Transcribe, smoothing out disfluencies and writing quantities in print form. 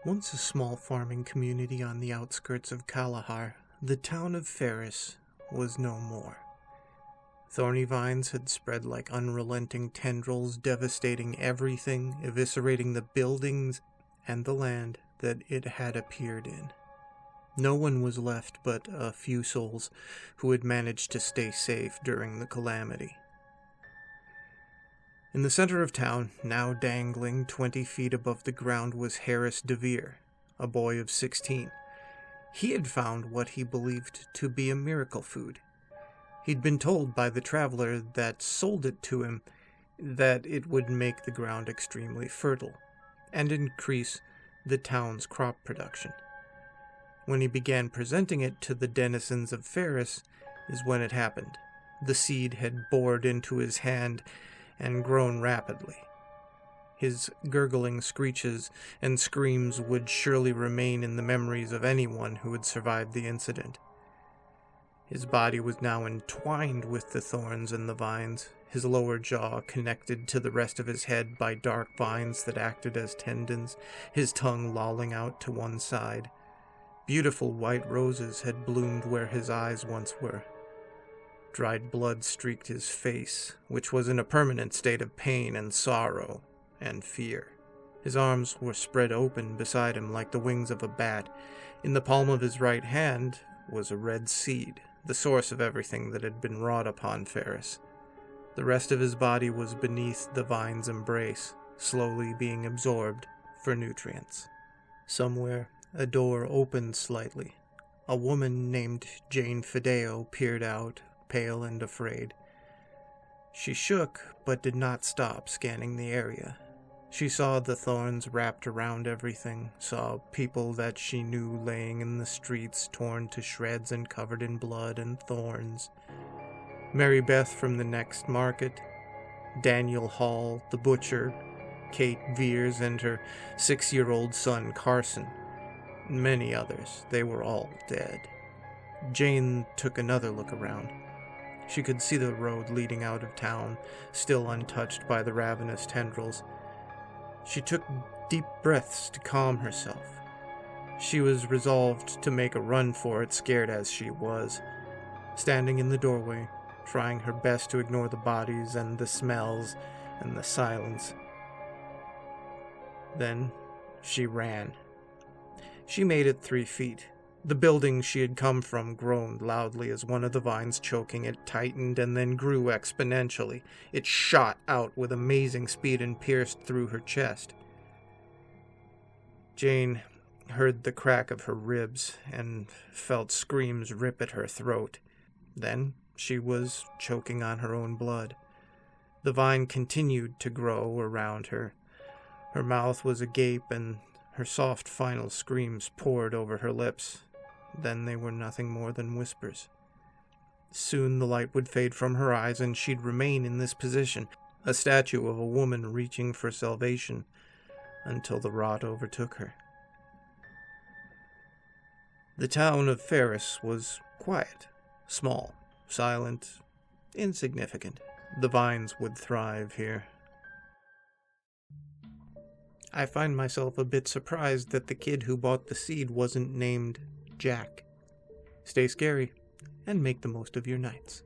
Once a small farming community on the outskirts of Kalahar, the town of Ferris was no more. Thorny vines had spread like unrelenting tendrils, devastating everything, eviscerating the buildings and the land that it had appeared in. No one was left but a few souls who had managed to stay safe during the calamity. In the center of town, now dangling 20 feet above the ground, was Harris DeVere, a boy of 16. He had found what he believed to be a miracle food. He'd been told by the traveler that sold it to him that it would make the ground extremely fertile and increase the town's crop production. When he began presenting it to the denizens of Ferris is when it happened. The seed had bored into his hand and grown rapidly. His gurgling screeches and screams would surely remain in the memories of anyone who had survived the incident. His body was now entwined with the thorns and the vines, his lower jaw connected to the rest of his head by dark vines that acted as tendons, his tongue lolling out to one side. Beautiful white roses had bloomed where his eyes once were. Dried blood streaked his face, which was in a permanent state of pain and sorrow and fear. His arms were spread open beside him like the wings of a bat. In the palm of his right hand was a red seed, the source of everything that had been wrought upon Ferris. The rest of his body was beneath the vine's embrace, slowly being absorbed for nutrients. Somewhere, a door opened slightly. A woman named Jane Fideo peered out, pale and afraid. She shook, but did not stop scanning the area. She saw the thorns wrapped around everything, saw people that she knew laying in the streets, torn to shreds and covered in blood and thorns. Mary Beth from the next market, Daniel Hall, the butcher, Kate Veers and her 6-year-old son Carson. Many others. They were all dead. Jane took another look around. She could see the road leading out of town, still untouched by the ravenous tendrils. She took deep breaths to calm herself. She was resolved to make a run for it, scared as she was. Standing in the doorway, trying her best to ignore the bodies and the smells and the silence. Then she ran. She made it 3 feet. The building she had come from groaned loudly as one of the vines choking it tightened and then grew exponentially. It shot out with amazing speed and pierced through her chest. Jane heard the crack of her ribs and felt screams rip at her throat. Then she was choking on her own blood. The vine continued to grow around her. Her mouth was agape and her soft final screams poured over her lips. Then they were nothing more than whispers. Soon the light would fade from her eyes and she'd remain in this position, a statue of a woman reaching for salvation, until the rot overtook her. The town of Ferris was quiet, small, silent, insignificant. The vines would thrive here. I find myself a bit surprised that the kid who bought the seed wasn't named Jack. Stay scary, and make the most of your nights.